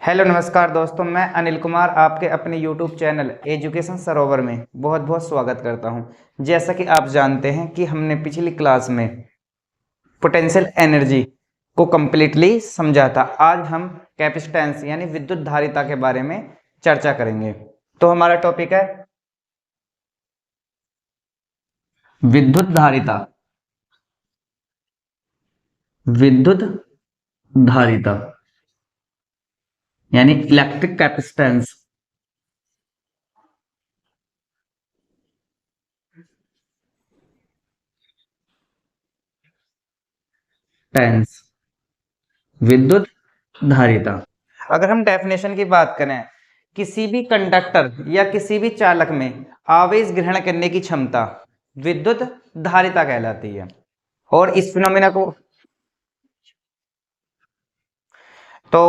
Hello नमस्कार दोस्तों, मैं अनिल कुमार आपके अपने यूट्यूब चैनल एजुकेशन सरोवर में बहुत बहुत स्वागत करता हूं। जैसा कि आप जानते हैं कि हमने पिछली क्लास में पोटेंशियल एनर्जी को कम्प्लीटली समझा था। आज हम कैपेसिटेंस यानी विद्युत धारिता के बारे में चर्चा करेंगे। तो हमारा टॉपिक है विद्युत धारिता। विद्युत धारिता यानी इलेक्ट्रिक कैपेसिटेंस। टेंस विद्युत धारिता। अगर हम डेफिनेशन की बात करें, किसी भी कंडक्टर या किसी भी चालक में आवेश ग्रहण करने की क्षमता विद्युत धारिता कहलाती है। और इस फिनोमेना को तो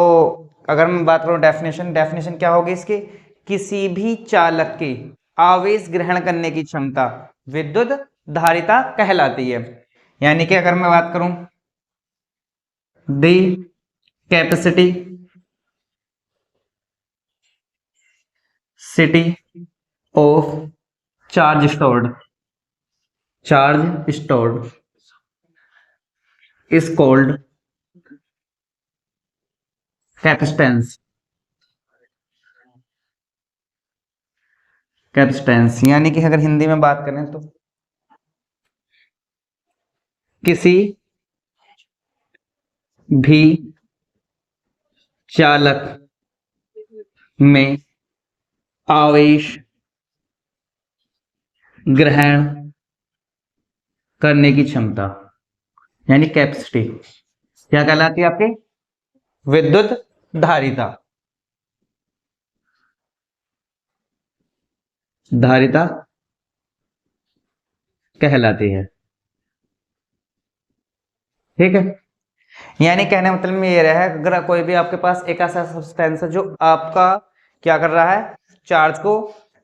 अगर मैं बात करूं डेफिनेशन डेफिनेशन क्या होगी इसकी, किसी भी चालक की आवेश ग्रहण करने की क्षमता विद्युत धारिता कहलाती है। यानी कि अगर मैं बात करूं the capacity city of charge stored is called capacitance. Capacitance यानी कि अगर हिंदी में बात करें तो किसी भी चालक में आवेश ग्रहण करने की क्षमता यानी कैपेसिटी क्या कहलाती है आपकी, विद्युत धारिता। धारिता कहलाती है। ठीक है, यानी कहने का मतलब ये रहा है, अगर कोई भी आपके पास एक ऐसा सब्सटेंस है जो आपका क्या कर रहा है, चार्ज को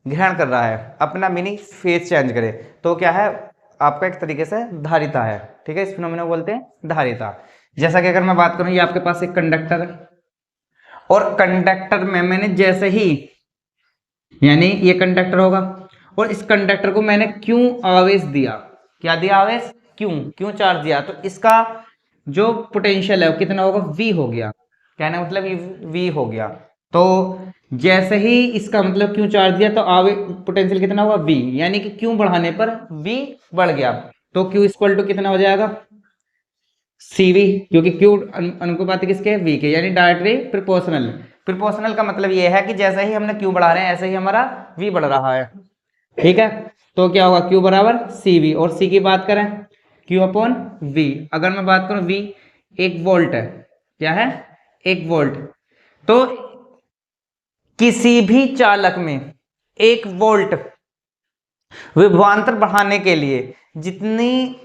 ग्रहण कर रहा है, अपना मीनिंग फेज चेंज करे, तो क्या है आपका एक तरीके से धारिता है। ठीक है, इस फिनोमेना को बोलते हैं धारिता। जैसा कि अगर मैं बात करूं, ये आपके पास एक कंडक्टर है और कंडक्टर में मैंने जैसे ही, यानी ये कंडक्टर होगा और इस कंडक्टर को मैंने क्यों आवेश दिया, क्या दिया आवेश, क्यों क्यों चार्ज दिया, तो इसका जो पोटेंशियल है वो कितना होगा, वी हो गया। कहने का मतलब वी हो गया। तो जैसे ही इसका मतलब क्यों चार्ज दिया तो आवेश पोटेंशियल कितना होगा, वी, यानी कि क्यों बढ़ाने पर वी बढ़ गया। तो क्यू इक्वल टू कितना हो जाएगा, सीवी, क्योंकि क्यू अनुपात किसके, वी के, यानी डायरेक्टली प्रोपोर्शनल। प्रोपोर्शनल का मतलब ये है कि जैसे ही हमने क्यू बढ़ा रहे हैं ऐसे ही हमारा वी बढ़ रहा है। ठीक है, तो क्या होगा, क्यू बराबर सी वी, और सी की बात करें क्यू अपॉन वी। अगर मैं बात करूं वी 1 वोल्ट है, क्या है, 1 वोल्ट। तो किसी भी चालक में 1 वोल्ट विभवांतर बढ़ाने के लिए जितनी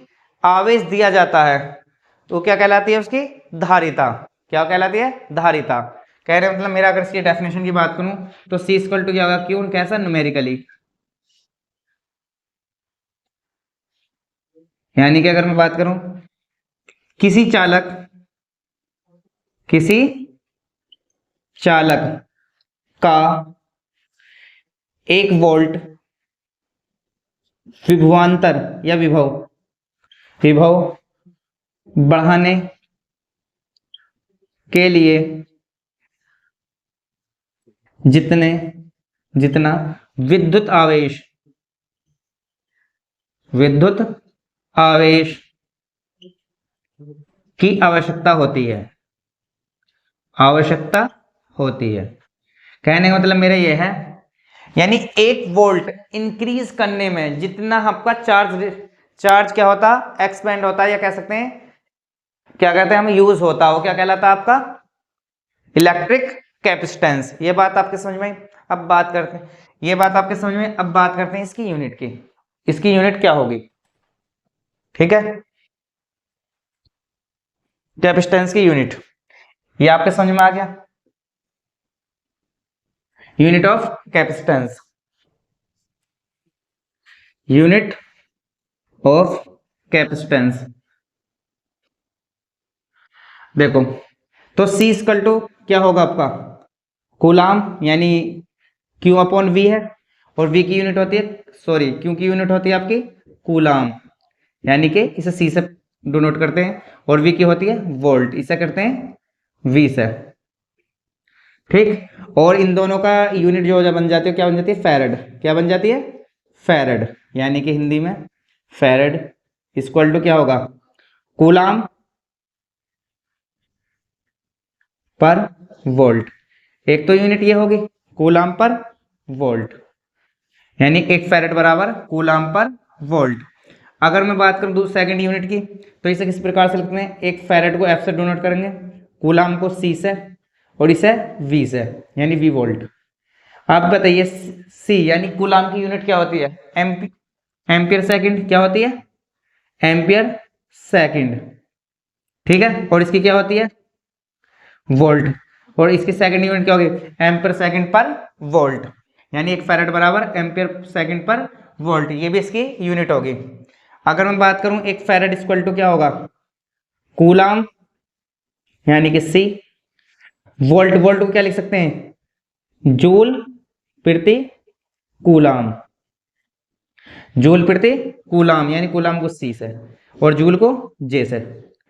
आवेश दिया जाता है तो क्या कहलाती है उसकी, धारिता। क्या कहलाती है, धारिता। कह रहे मतलब मेरा अगर इसकी डेफिनेशन की बात करूं तो सी इक्वल टू क्या होगा, क्यों कैसा न्यूमेरिकली, यानी कि अगर मैं बात करूं किसी चालक किसी चालक का 1 वोल्ट विभवांतर या विभव विभव बढ़ाने के लिए जितने जितना विद्युत आवेश की आवश्यकता होती है। कहने का मतलब मेरा यह है, यानी 1 वोल्ट इंक्रीज करने में जितना आपका चार्ज क्या होता, एक्सपेंड होता है, या कह सकते हैं क्या कहते हैं हम, यूज होता हो, क्या कहलाता है आपका, इलेक्ट्रिक कैपेसिटेंस। ये बात आपके समझ में, अब बात करते हैं, ये बात आपके समझ में, अब बात करते हैं इसकी यूनिट की। इसकी यूनिट क्या होगी, ठीक है, कैपेसिटेंस की यूनिट, ये आपके समझ में आ गया। Unit of capacitance, unit of capacitance. देखो, तो C इक्वल टू क्या होगा आपका, कूलाम यानी क्यू अपॉन वी है, और वी की यूनिट होती है, सॉरी क्यू की यूनिट होती है आपकी कूलाम, यानी कि इसे सी से डिनोट करते हैं, और वी की होती है वोल्ट, इसे करते हैं वी से। ठीक, और इन दोनों का यूनिट जो बन जाती है क्या बन जाती है, फैरड। क्या बन जाती है, फैरड, यानी कि हिंदी में फैरड इक्वल टू क्या होगा, कूलाम पर वोल्ट। एक तो यूनिट ये होगी कूलाम पर वोल्ट, यानी एक फैरेड बराबर कूलाम पर वोल्ट। अगर मैं बात करूं दूसरी सेकंड यूनिट की, तो इसे किस प्रकार से लिखते हैं, एक फैरेड को एफ से डोनेट करेंगे, कूलाम को सी से, और इसे वी से, यानी वी वोल्ट। आप बताइए सी यानी कूलाम की यूनिट क्या होती है, एम्पियर सेकंड, क्या होती है, एम्पियर सेकंड। ठीक है, और इसकी क्या होती है, वोल्ट, और इसकी सेकंड यूनिट क्या होगी, एम्पियर सेकंड पर वोल्ट, यानी एक फैरेड बराबर एम्पियर सेकंड पर वोल्ट, ये भी इसकी यूनिट होगी। अगर मैं बात करूं एक फैरेड इक्वल टू क्या होगा, कूलाम यानी कि सी, वोल्ट, वोल्ट को क्या लिख सकते हैं, जूल प्रति कूलाम, जूल प्रति कूलाम, यानी कूलाम को सी से और जूल को जे से।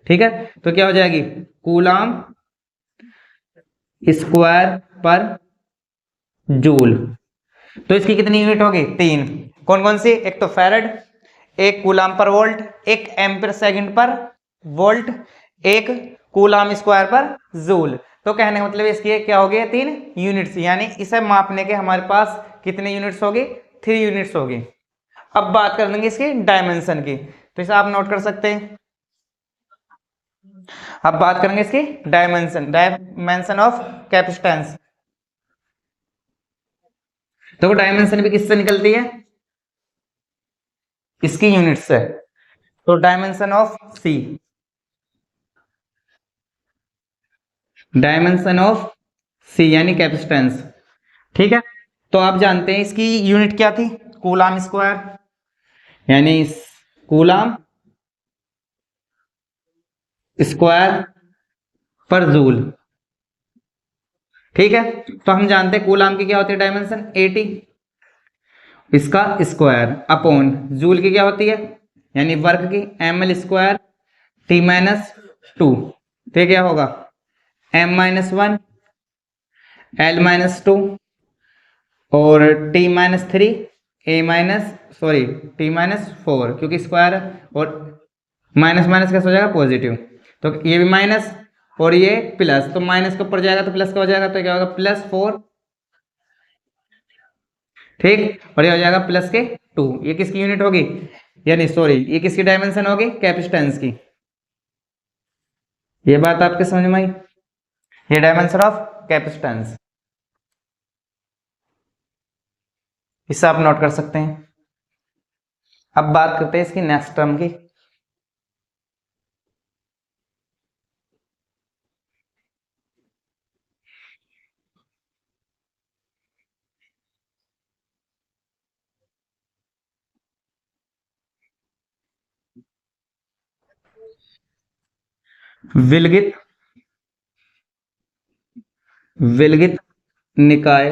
ठीक है, तो क्या हो जाएगी, कूलाम स्क्वायर पर जूल। तो इसकी कितनी यूनिट होगी, तीन। कौन कौन सी, एक तो फैरेड, एक कूलाम पर वोल्ट, एक एम्पियर सेकंड पर वोल्ट, एक कूलाम स्क्वायर पर जूल। तो कहने का मतलब इसकी क्या हो गई, तीन यूनिट्स, यानी इसे मापने के हमारे पास कितने यूनिट्स होगी, 3 यूनिट्स होगी। अब बात कर लेंगे इसकी डायमेंशन की, तो इसे आप नोट कर सकते हैं। अब बात करेंगे इसकी डायमेंशन, डायमेंशन ऑफ कैपेसिटेंस। तो डायमेंशन भी किससे निकलती है, इसकी यूनिट से। तो dimension of C, dimension of C यानी कैपेसिटेंस। ठीक है, तो आप जानते हैं इसकी यूनिट क्या थी, कूलाम स्क्वायर, यानी कूलाम स्क्वायर पर जूल। ठीक है, तो हम जानते हैं कूलाम की क्या होती है डायमेंशन 80, इसका स्क्वायर अपॉन जूल की क्या होती है, यानी वर्क की ml स्क्वायर t माइनस 2, तो क्या होगा m माइनस 1 l माइनस 2 और t minus 3 a minus sorry t minus 4, क्योंकि स्क्वायर और माइनस माइनस कैसे हो जाएगा पॉजिटिव, तो ये भी माइनस और ये प्लस, तो माइनस के ऊपर जाएगा तो प्लस का हो जाएगा, तो क्या होगा प्लस 4। ठीक, और ये हो जाएगा प्लस के 2। ये किसकी यूनिट होगी, यानी सॉरी ये किसकी डायमेंशन होगी, कैपेसिटेंस की। ये बात आपके समझ में आई, ये डायमेंशन ऑफ कैपेसिटेंस, इसे आप नोट कर सकते हैं। अब बात करते हैं इसकी नेक्स्ट टर्म की। विलगित विलगित निकाय,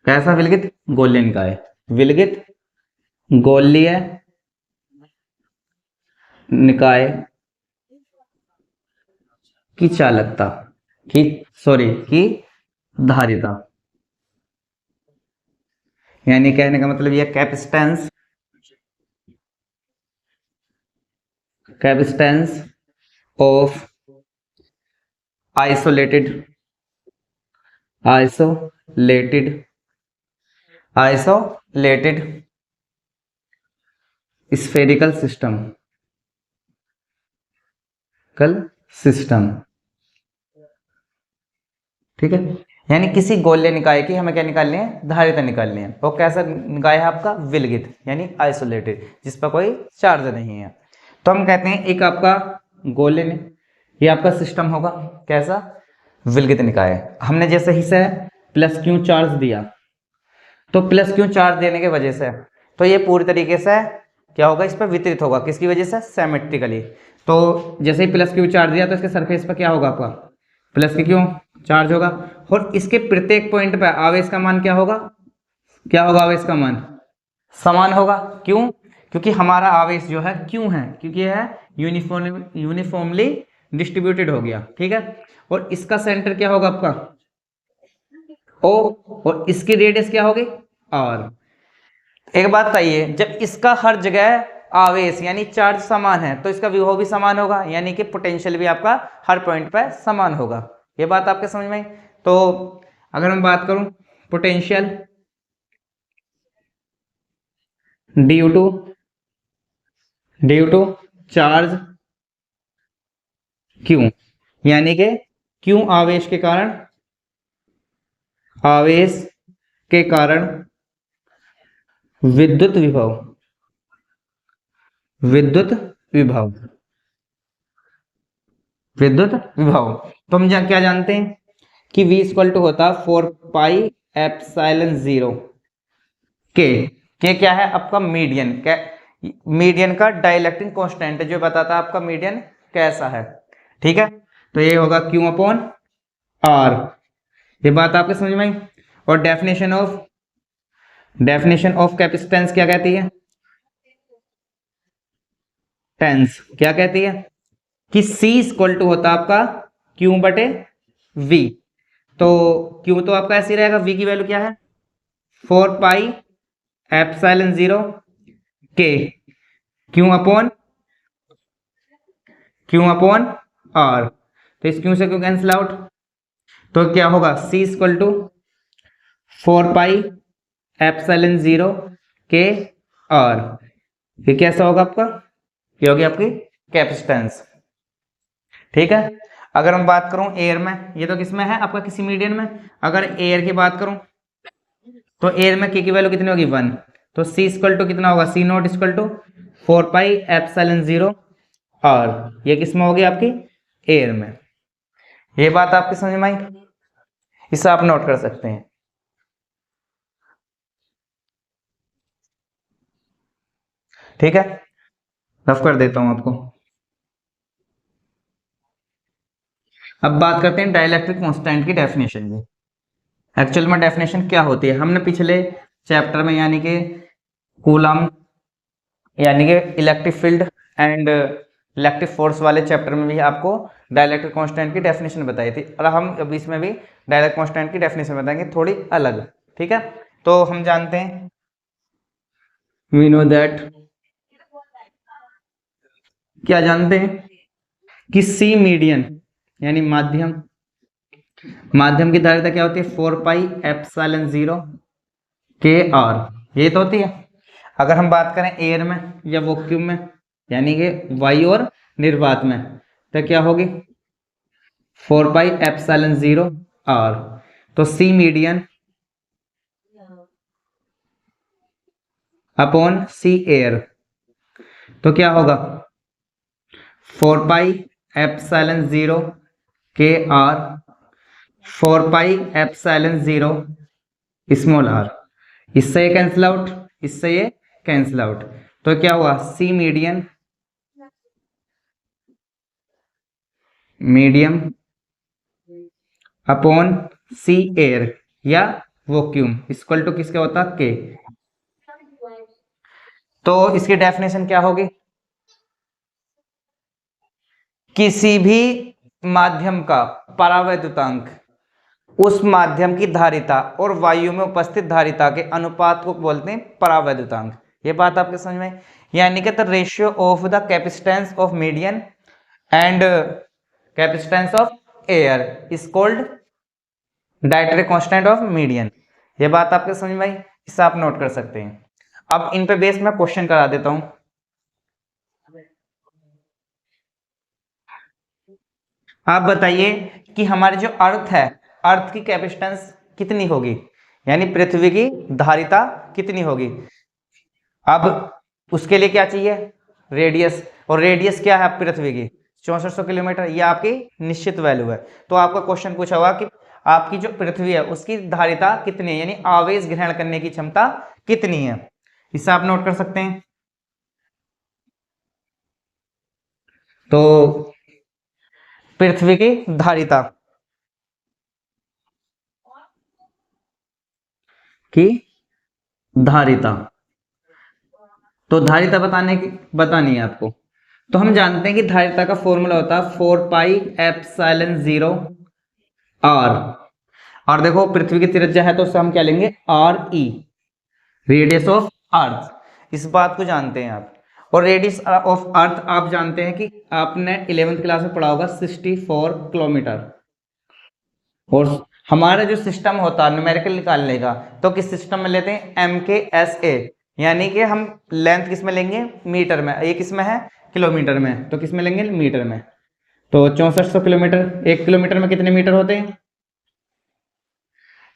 कैसा विलगित, गोलीय निकाय, विलगित गोलीय निकाय की चालकता की सॉरी की धारिता, यानी कहने का मतलब यह capacitance, capacitance of isolated isolated isolated spherical system, कल सिस्टम। ठीक है, यानी किसी गोलीय निकाय की हमें क्या निकालनी है, धारिता निकालनी है। वो कैसा निकाय है आपका, विलगित यानी आइसोलेटेड, जिस पर कोई चार्ज नहीं है। तो हम कहते हैं एक आपका गोलीय ने ये आपका सिस्टम होगा, कैसा, विलगित निकाय। हमने जैसे ही से प्लस क्यू चार्ज दिया, तो प्लस क्यू चार्ज देने की वजह से तो ये पूरी तरीके से क्या होगा, इस पर वितरित होगा, किसकी वजह से, सिमेट्रिकली। तो जैसे ही प्लस क्यू चार्ज दिया तो इसके सरफेस पर क्या होगा आपका, प्लस के क्यों चार्ज होगा, और इसके प्रत्येक पॉइंट पर आवेश का मान क्या होगा, क्या होगा आवेश का मान समान होगा। क्यों, क्योंकि हमारा आवेश जो है क्यों है, क्योंकि यह यूनिफॉर्मली डिस्ट्रीब्यूटेड हो गया, ठीक है। और इसका सेंटर क्या होगा आपका ओ, और इसकी रेडियस क्या होगी आर। एक बात बताइए, जब इसका हर जगह आवेश यानी चार्ज समान है तो इसका विभव भी समान होगा, यानी कि पोटेंशियल भी आपका हर पॉइंट पर समान होगा। ये बात आपके समझ में आई। तो अगर मैं बात करूं potential due to charge Q, यानी कि क्यों आवेश के कारण विद्युत विभव विद्युत विभव विद्युत विभव। तो हम क्या जानते हैं कि V इक्वल टू होता 4 पाई एप्सिलॉन 0 के क्या है आपका मीडियन, मीडियन का डाइलेक्ट्रिक कांस्टेंट जो बताता है आपका मीडियन कैसा है, ठीक है। तो ये होगा Q अपॉन R। ये बात आपके समझ में आई। और डेफिनेशन ऑफ कैपेसिटेंस क्या कहती है, टेंस क्या कहती है कि C इक्वल टू होता आपका Q बटे V। तो Q तो आपका ऐसे ही रहेगा, V की वैल्यू क्या है 4 पाई एप्सिलॉन 0 के क्यू अपॉन आर। तो इस क्यू से क्यों कैंसिल आउट, तो क्या होगा C equal to 4 pi epsilon 0 के आर। ये कैसा होगा आपका, ये होगी आपकी कैपेसिटेंस, ठीक है। अगर हम बात करूं एयर में, ये तो किसमें है आपका किसी मीडियम में, अगर एयर की बात करूं तो एयर में के की वैल्यू कितनी होगी 1। तो C इक्वल टू कितना होगा C not equal to 4 pi epsilon 0 और ये किसमें होगी आपकी एयर में। ये बात आपकी समझ में आई, इसे आप नोट कर सकते हैं, ठीक है। रफ कर देता हूं आपको। अब बात करते हैं डाइलेक्ट्रिक कांस्टेंट की डेफिनेशन की। एक्चुअल में डेफिनेशन क्या होती है, हमने पिछले चैप्टर में यानी कि कूलम यानी कि electric field and electric force वाले चैप्टर में भी आपको डाइलेक्ट्रिक कांस्टेंट की डेफिनेशन बताई थी, और हम अब इसमें भी डाइलेक्ट्रिक कांस्टेंट की डेफिनेशन बताएंगे थोड़ी अलग, ठीक है। तो हम जानते हैं वी नो दैट, क्या जानते हैं कि सी मीडियन यानी माध्यम की धारिता क्या होती है 4 पाई एप्सिलॉन 0 के आर, ये तो होती है। अगर हम बात करें एयर में या वैक्यूम में यानी कि वायु और निर्वात में, तो क्या होगी 4 पाई एप्सिलॉन 0 आर। तो C median upon C air, तो क्या होगा 4 पाई एप्सिलॉन 0 के R 4 pi epsilon 0 small R. इससे ये कैंसिल आउट, इससे ये कैंसिल आउट, तो क्या हुआ सी मीडियम अपॉन सी एयर या वैक्यूम इक्वल टू किसका होता के। तो इसकी डेफिनेशन क्या होगी, किसी भी माध्यम का परावैद्युतांक उस माध्यम की धारिता और वायु में उपस्थित धारिता के अनुपात को बोलते हैं परावैद्युतांक। ये बात आपके समझ में, यानी कि the ratio of the capacitance of medium and capacitance of air is called dielectric constant of medium. ये बात आपके समझ में आई, इसे आप नोट कर सकते हैं। अब इन पे बेस में क्वेश्चन करा देता हूं। आप बताइए कि हमारे जो अर्थ है, अर्थ की कैपेसिटेंस कितनी होगी, यानी पृथ्वी की धारिता कितनी होगी। अब उसके लिए क्या चाहिए रेडियस, और रेडियस क्या है पृथ्वी की 6400 किलोमीटर, ये आपकी निश्चित वैल्यू है। तो आपका क्वेश्चन पूछा हुआ कि आपकी जो पृथ्वी है उसकी धारिता कितनी है, यानी आवेश ग्रहण करने की क्षमता कितनी है, इसे आप नोट कर सकते हैं। तो पृथ्वी की धारिता की धारिता। तो धारिता बतानी है आपको। तो हम जानते हैं कि धारिता का फॉर्मूला होता है 4 पाई एप्सिलॉन 0 आर। और देखो पृथ्वी की त्रिज्या है तो उससे हम क्या लेंगे, R E, radius of earth. इस बात को जानते हैं आप। और रेडियस ऑफ अर्थ आप जानते हैं कि आपने 11th क्लास में पढ़ा होगा 64 किलोमीटर। और हमारा जो सिस्टम होता है न्यूमेरिकल निकालने का, तो किस सिस्टम में लेते हैं, एम के एस ए, यानी कि हम लेंथ किस में लेंगे, मीटर में। ये किस में है, किलोमीटर में, तो किस में लेंगे, मीटर में। तो 6400 किलोमीटर, 1 किलोमीटर में कितने मीटर होते हैं,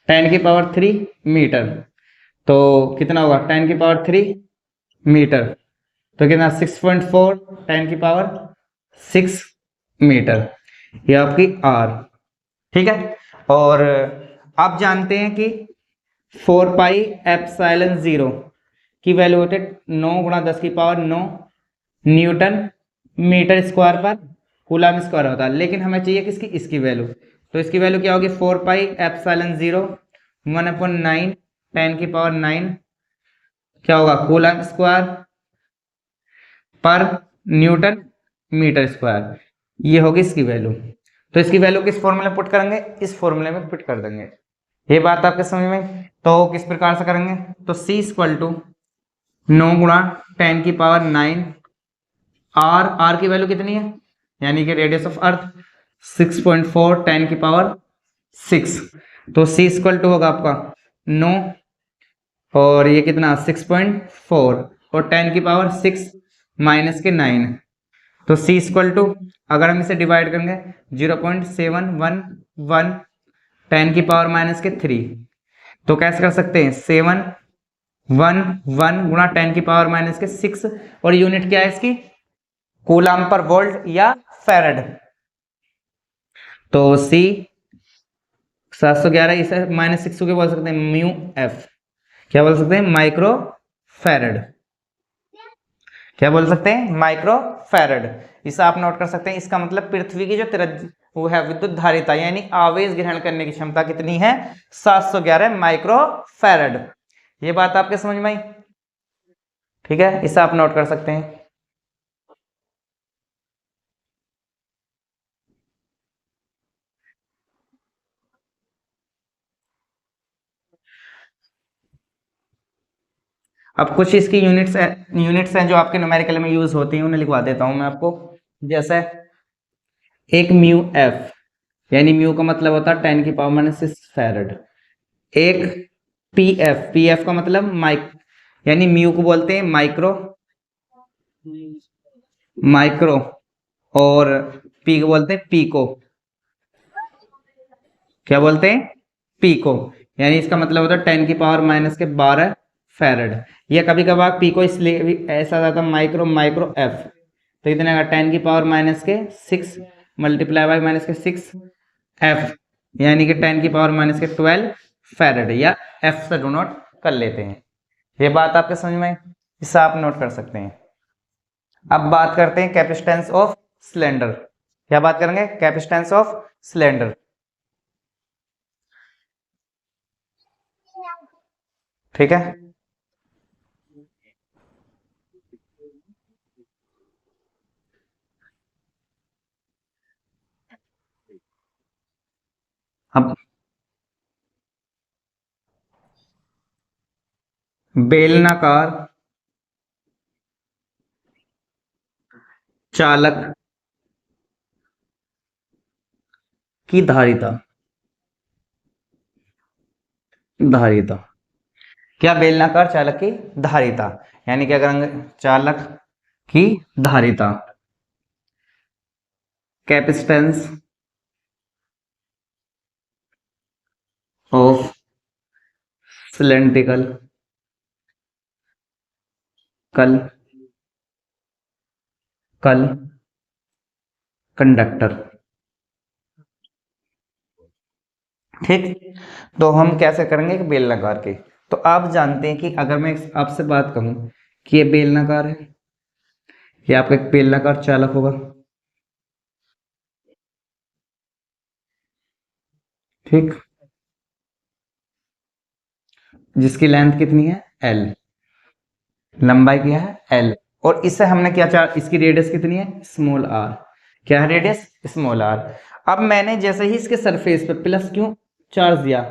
10⁻³ मीटर। तो कितना होगा 10⁻³ मीटर, तो कितना 6.4 10⁻6 मीटर, ये आपकी आर। ठीक है। और आप जानते हैं कि 4 पाई एप्सिलॉन 0 की वैल्यू होती है 9 × 10⁻⁹ न्यूटन मीटर स्क्वायर पर कूलम स्क्वायर होता है। लेकिन हमें चाहिए किसकी, इसकी वैल्यू। तो इसकी वैल्यू क्या होगी, 4 पाई एप्सिलॉन 0 1/9 10⁻⁹ क्या होगा, कूलम स्क्वायर पर न्यूटन मीटर स्क्वायर, ये होगी इसकी वैल्यू। तो इसकी वैल्यू किस फॉर्मूले में पुट करेंगे, इस फॉर्मूले में पुट कर देंगे। ये बात आपके समझ में। तो किस प्रकार से करेंगे, तो C = 9 × 10⁻⁹ आर की वैल्यू कितनी है, यानी कि रेडियस ऑफ अर्थ 6.4 10⁻6। तो C = होगा आपका 9 और ये कितना 6.4 और 10⁻6 -9। तो C = अगर हम इसे डिवाइड करेंगे 0.711 10⁻³ तो कैसे कर सकते हैं, 711 × 10⁻⁶। और यूनिट क्या है इसकी, कूलम पर वोल्ट या फैरड। तो C 711 इसे -6 को बोल सकते हैं म्यू एफ, क्या बोल सकते हैं, माइक्रो फैरड। क्या बोल सकते हैं, माइक्रो फैरड। इसे आप नोट कर सकते हैं। इसका मतलब पृथ्वी की जो त्रिज्या वो है विद्युत धारिता यानी आवेश ग्रहण करने की क्षमता कितनी है, 711 माइक्रो फैरड। ये बात आपके समझ में आई। ठीक है, इसे आप नोट कर सकते हैं। अब कुछ इसकी यूनिट्स हैं जो आपके न्यूमेरिकल में यूज होती हैं, उन्हें लिखवा देता हूं मैं आपको। जैसे एक म्यू एफ, यानी म्यू का मतलब होता है 10⁻⁶ फैरड। एक पी एफ का मतलब माइक, यानी म्यू को बोलते हैं माइक्रो, माइक्रो, और पी को बोलते हैं पीको। क्या बोलते हैं, पीको, यानी इसका मतलब होता है 10⁻⁻12 फैरड। या कभी कभार पीको इसलिए भी ऐसा आता है माइक्रो माइक्रो एफ, तो इतने का 10⁻⁶ मल्टीप्लाई बाई -6 एफ, यानी कि 10⁻⁻12 फैरड, या एफ से डिनोट कर लेते हैं। ये बात आपके समझ में, इसे आप नोट कर सकते हैं। अब बात करते हैं कैपेसिटेंस ऑफ सिलेंडर। क्या बात करेंगे, कैपेसिटेंस ऑफ सिलेंडर। ठीक है। अब बेलनाकार चालक की धारिता, धारिता, क्या बेलनाकार चालक की धारिता, यानी क्या करेंगे, चालक की धारिता, कैपेसिटेंस ऑफ सिलेंड्रिकल कल कल कंडक्टर। ठीक। तो हम कैसे करेंगे कि बेलनाकार के। तो आप जानते हैं कि अगर मैं आपसे बात कहूं कि ये बेलनाकार है, ये आपका एक बेलनाकार चालक होगा। ठीक। जिसकी लेंथ कितनी है एल, लंबाई क्या है एल, और इससे हमने क्या चार्ज, इसकी रेडियस कितनी है स्मॉल आर, क्या है रेडियस स्मॉल आर। अब मैंने जैसे ही इसके सरफेस पे प्लस क्यू चार्ज दिया,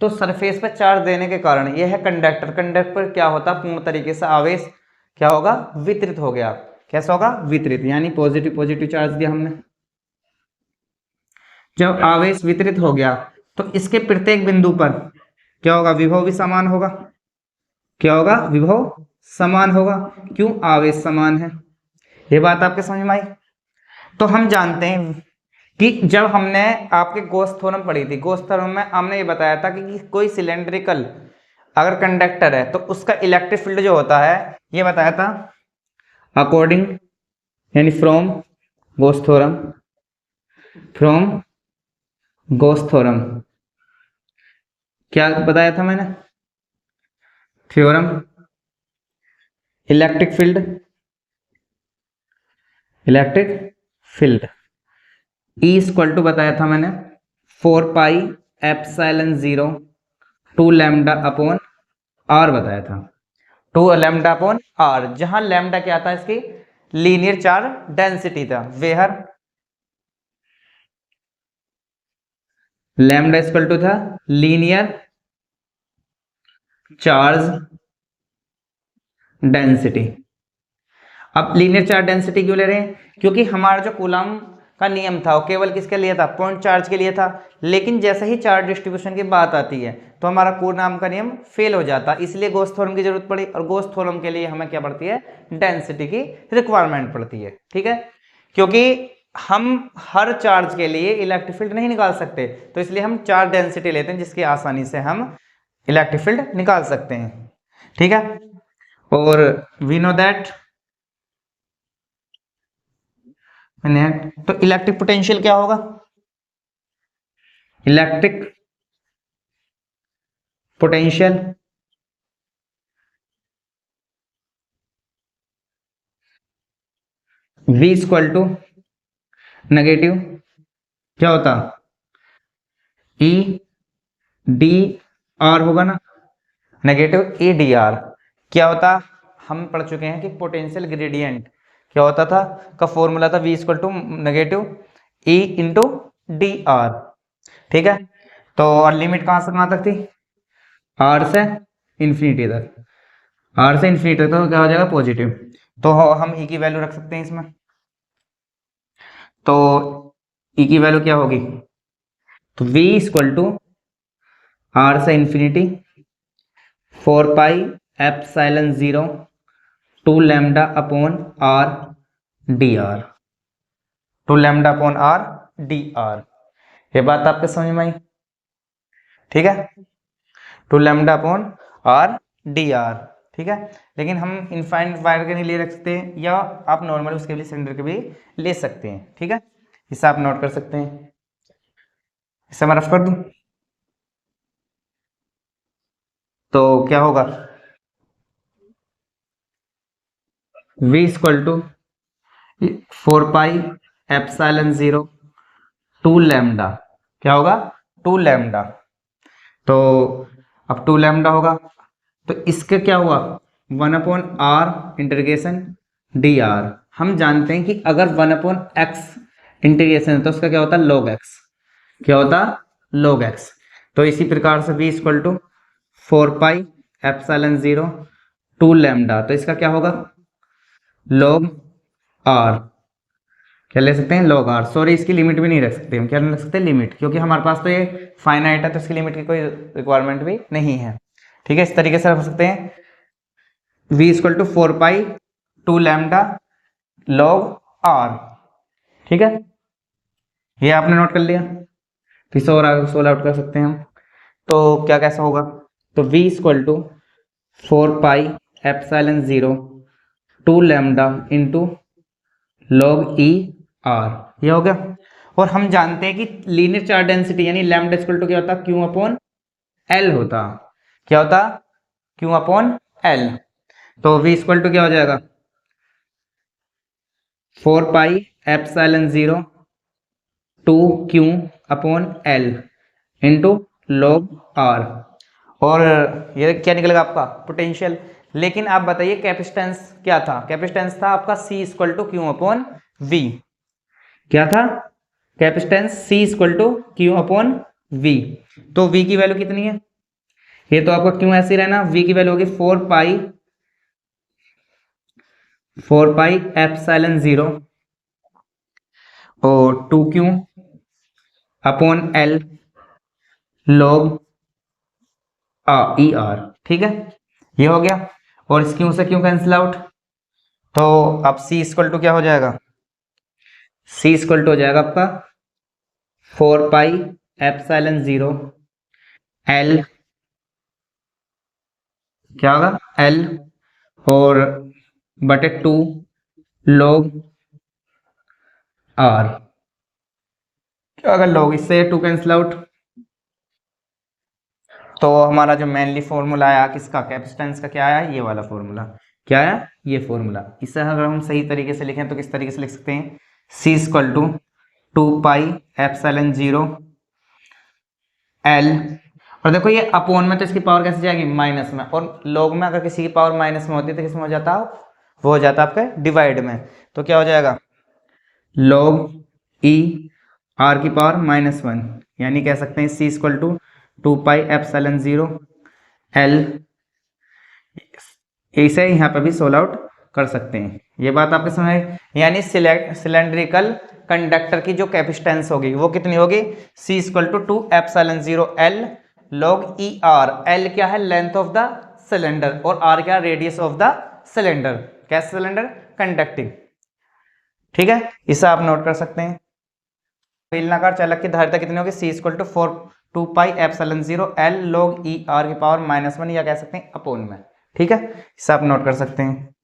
तो सरफेस पे चार्ज देने के कारण यह है कंडक्टर, कंडक्टर पर क्या होता पूर्ण तरीके से आवेश क्या होगा वितरित हो गया, कैसा होगा वितरित, यानी पॉजिटिव पॉजिटिव चार्ज दिया हमने। जब आवेश वितरित हो गया तो इसके प्रत्येक बिंदु पर क्या होगा विभव भी समान होगा, क्या होगा विभव समान होगा, क्यों आवेश समान है। ये बात आपके समझ में आई। तो हम जानते हैं कि जब हमने आपके गोस थ्योरम पढ़ी थी, गोस थ्योरम में हमने ये बताया था कि कोई सिलेंड्रिकल अगर कंडक्टर है तो उसका इलेक्ट्रिक फील्ड जो होता है, ये बताया था अकॉर्डिंग यानी from Gauss theorem, from Gauss theorem क्या बताया था मैंने, theorem electric field, electric field E equal to बताया था मैंने 4 pi epsilon 0 2 lambda upon R बताया था, 2 लैम्डा अपॉन आर, जहां लैम्डा क्या था इसकी लीनियर चार्ज डेंसिटी था, वेहर लैम्डा इक्वल टू था लीनियर चार्ज डेंसिटी। अब लीनियर चार्ज डेंसिटी क्यों ले रहे हैं, क्योंकि हमारा जो कूलम का नियम था वो केवल किसके लिए था पॉइंट चार्ज के लिए था, लेकिन जैसे ही चार्ज डिस्ट्रीब्यूशन की बात आती है तो हमारा कूलम का नियम फेल हो जाता, इसलिए गोस थ्योरम की जरूरत पड़ी, और गोस थ्योरम के लिए हमें क्या पड़ती है डेंसिटी की रिक्वायरमेंट पड़ती है, ठीक है। क्योंकि हम हर चार्ज के लिए इलेक्ट्रिक फील्ड नहीं निकाल सकते, तो इसलिए हम चार्ज डेंसिटी लेते हैं जिसकी आसानी से हम इलेक्ट्रिक फील्ड निकाल सकते हैं, ठीक है। और वी नो दैट तो इलेक्ट्रिक पोटेंशियल क्या होगा, electric potential V equal to negative क्या होता E डी आर होगा ना, नेगेटिव E डी आर क्या होता, हम पढ़ चुके हैं कि पोटेंशियल ग्रेडियंट क्या होता था का फॉर्मूला था V equal to negative E into D R, ठीक है। तो और लिमिट कहां से कहां तक थी, R से इंफिनिटी तक, R से इंफिनिटी तक तो क्या हो जाएगा पॉजिटिव, तो हम E की वैल्यू रख सकते हैं इसमें, तो E की वैल्यू क्या होगी, तो V इक्वल टू R से infinity 4 pi epsilon 0 2 lambda upon R D R, 2 lambda upon R D R, ये बात आपके समझ में आई, ठीक है, 2 lambda upon R D R, ठीक है। लेकिन हम इनफाइनाइट वायर के लिए ले रख सकते हैं, या आप नॉर्मल उसके लिए सिलेंडर के भी ले सकते हैं, ठीक है, इसे आप नोट कर सकते हैं, इसे मैं रफ कर दूं तो क्या होगा V equal to 4 pi epsilon 0 2 lambda, क्या होगा 2 लैम्डा, तो अब 2 लैम्डा होगा तो इसका क्या हुआ 1/r इंटीग्रेशन डी आर, हम जानते हैं कि अगर 1/x इंटीग्रेशन है तो उसका क्या होता है log x, क्या होता log x, तो इसी प्रकार से v equal to 4 pi epsilon 0 2 lambda, तो इसका क्या होगा log r, क्या ले सकते हैं log r, सॉरी इसकी लिमिट भी नहीं रख सकते हम, क्या नहीं रख सकते लिमिट, क्योंकि हमारे पास तो ये फाइनाइट है तो इसकी लिमिट की कोई रिक्वायरमेंट भी नहीं है, ठीक है। इस तरीके से रख सकते हैं v equal to 4 pi 2 lambda log r, ठीक है, ये आपने नोट कर लिया, फिर से और आगे सोल्व आउट कर सकते हैं हम, तो क्या कैसा होगा, तो v equal to 4 pi epsilon 0 2 lambda into log e r, ये हो गया। और हम जानते हैं कि लीनियर चार्ज डेंसिटी यानी लैम्डा इक्वल टू क्या होता q अपॉन l होता, क्या होता q अपॉन l, तो v इक्वल टू क्या हो जाएगा 4 pi epsilon 0 2 q upon l into log r, और ये क्या निकलेगा आपका पोटेंशियल। लेकिन आप बताइए कैपेसिटेंस क्या था, कैपेसिटेंस था आपका C equal to Q upon V. क्या था capacitance? C equal to Q upon V. तो V की वैल्यू कितनी है? ये तो आपका क्यों ऐसे ही रहना, V की वैल्यू होगी 4 पाई एप्सिलॉन 0 और 2Q upon L log E are. ठीक है, ये हो गया। और इस क्यू से क्यू कैंसिल आउट, तो अब C इक्वल टू क्या हो जाएगा? C इक्वल टू हो जाएगा आपका 4 पाई एप्सिलॉन 0 L, क्या होगा L और बटे 2 log R। क्या होगा log, इससे 2 कैंसिल आउट। तो हमारा जो मेनली फॉर्मूला आया किसका, कैपेसिटेंस का, क्या आया? ये वाला फॉर्मूला। क्या आया? ये फॉर्मूला। इसे अगर हम सही तरीके से लिखें तो किस तरीके से लिख सकते हैं? C equal to 2 pi epsilon 0 L, और देखो ये अपोन में तो इसकी पावर कैसे जाएगी? माइनस में। और लॉग में अगर किसी की पावर माइनस में होती है तो किसमें हो जाता? वो हो जाता आपके डिवाइड में। तो क्या हो जाएगा? लॉग ई आर की पावर -1, यानी कह सकते हैं C equal to 2 pi epsilon 0 L। इसे यहाँ पे भी सोल्व आउट कर सकते हैं। ये बात आपके समझ आई? यानी सिलेंड्रिकल कंडक्टर की जो कैपेसिटेंस होगी वो कितनी होगी? C equal to 2 epsilon 0 L log E R. L क्या है? लेंथ ऑफ द सिलेंडर, और R क्या? Radius of the cylinder. कैसे सिलेंडर? कंडक्टिंग। ठीक है, इसे आप नोट कर सकते हैं। बेलनाकार चालक की धारिता कितनी होगी? C equal to 2 pi epsilon 0 L log E R की पावर -1, या कह सकते हैं अपोन में। ठीक है, इसे आप नोट कर सकते हैं।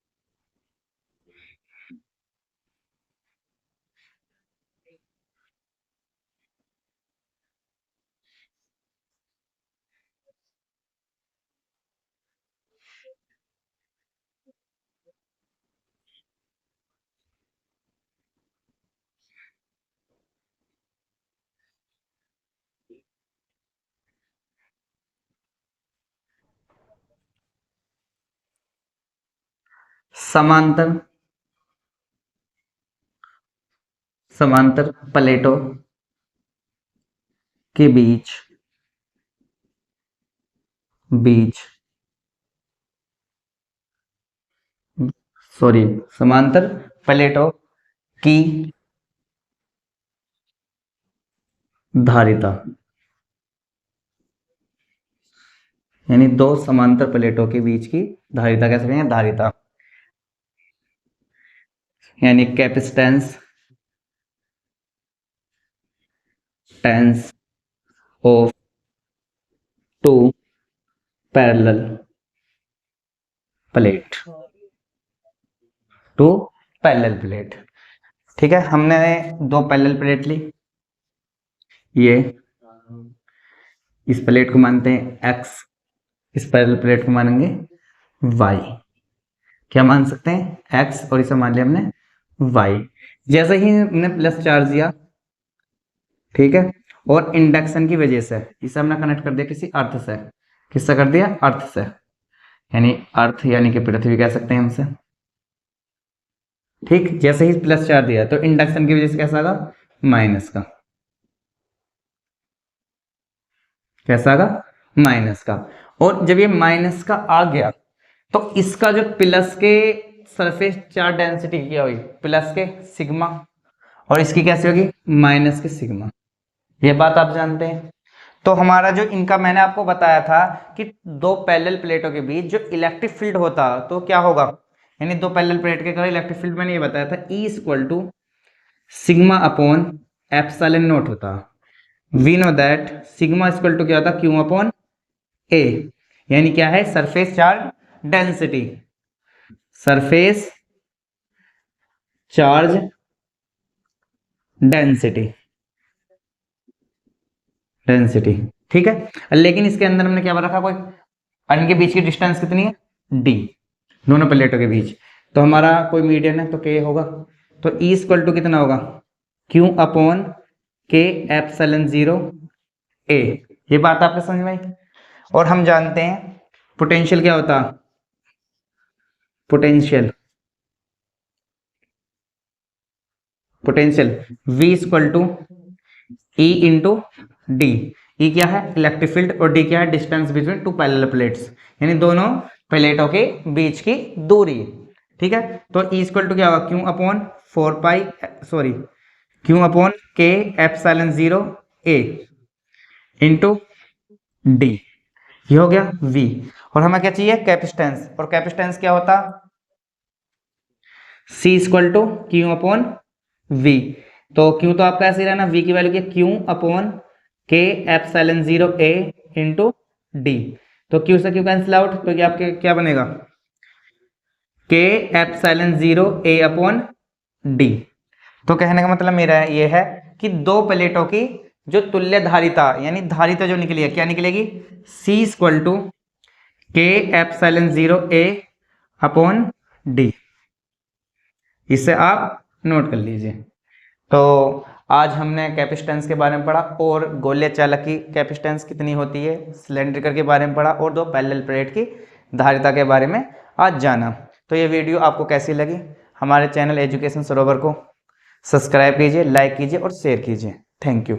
समांतर समांतर प्लेटों के बीच बीच सॉरी, समांतर प्लेटों की धारिता, यानी दो समांतर प्लेटों के बीच की धारिता कैसे कहेंगे? धारिता, यानी capacitance tense of two parallel plate, two parallel plate. ठीक है, हमने दो पैरेलल प्लेट ली, ये इस प्लेट को मानते हैं x, इस पैरेलल प्लेट को मानेंगे y। क्या मान सकते हैं? x, और इसे मान लिया हमने y। जैसे ही हमने प्लस चार्ज दिया, ठीक है, और इंडक्शन की वजह से इसे हमने कनेक्ट कर दिया किसी अर्थ से। किससे कर दिया? अर्थ से, यानी अर्थ यानी कि पृथ्वी कह सकते हैं हमसे। ठीक, जैसे ही प्लस चार्ज दिया तो इंडक्शन की वजह से कैसा आगा? माइनस का। कैसा आगा? माइनस का। और जब ये माइनस का आ गया तो इसका जो प्लस के सरफेस चार्ज डेंसिटी क्या हुई? प्लस के सिग्मा, और इसकी कैसे होगी? माइनस के सिग्मा। ये बात आप जानते हैं। तो हमारा जो इनका मैंने आपको बताया था कि दो पैरेलल प्लेटों के बीच जो इलेक्ट्रिक फील्ड होता तो क्या होगा, यानी दो पैरेलल प्लेट के कारण इलेक्ट्रिक फील्ड मैंने ये बताया था E equal to sigma upon epsilon naught होता। We know that sigma equal to क्या होता? क्यू अपॉन ए, यानी क्या है? Surface charge density, surface charge density, density. ठीक है, लेकिन इसके अंदर हमने क्या रखा? कोई इनके बीच की डिस्टेंस कितनी है? d, दोनों प्लेटों के बीच। तो हमारा कोई मीडियन है तो k होगा। तो E इक्वल टू कितना होगा? Q अपॉन के एप्सिलॉन 0 a। ये बात आपको समझ में आई? और हम जानते हैं पोटेंशियल क्या होता, potential V equal to E into D. E क्या है, इलेक्ट्रिक फील्ड, और डी क्या है, distance between two parallel plates, यानी दोनों प्लेटों के बीच की दूरी। ठीक है, तो ई इक्वल टू क्या होगा, क्यू अपॉन 4 पाई, सॉरी क्यू अपॉन के एप्सिलॉन 0 ए इंटू डी, ये हो गया V। और हमें क्या चाहिए, कैपेसिटेंस, और कैपेसिटेंस क्या होता, C equal to Q upon V। तो Q तो आपका ऐसे ही रहना, V की वैल्यू क्या, Q अपॉन के एप्सिलॉन 0 A इंटू डी। तो Q से Q कैंसिल आउट, तो ये आपके क्या बनेगा, के एप्सिलॉन 0 A अपॉन डी। तो कहने का मतलब मेरा ये है कि दो प्लेटों की जो तुल्य धारिता, यानी धारिता जो निकली है, क्या निकलेगी, C इक्वल टू के एप्सिलॉन 0 A अपॉन डी। इसे आप नोट कर लीजिए। तो आज हमने कैपेसिटेंस के बारे में पढ़ा, और गोले चालक की कैपेसिटेंस कितनी होती है, सिलेंड्रिकल के बारे में पढ़ा, और दो पैरेलल प्लेट की धारिता के बारे में आज जाना। तो ये वीडियो आपको कैसी लगी, हमारे चैनल एजुकेशन सरोवर को सब्सक्राइब कीजिए, लाइक कीजिए और शेयर कीजिए। Thank you.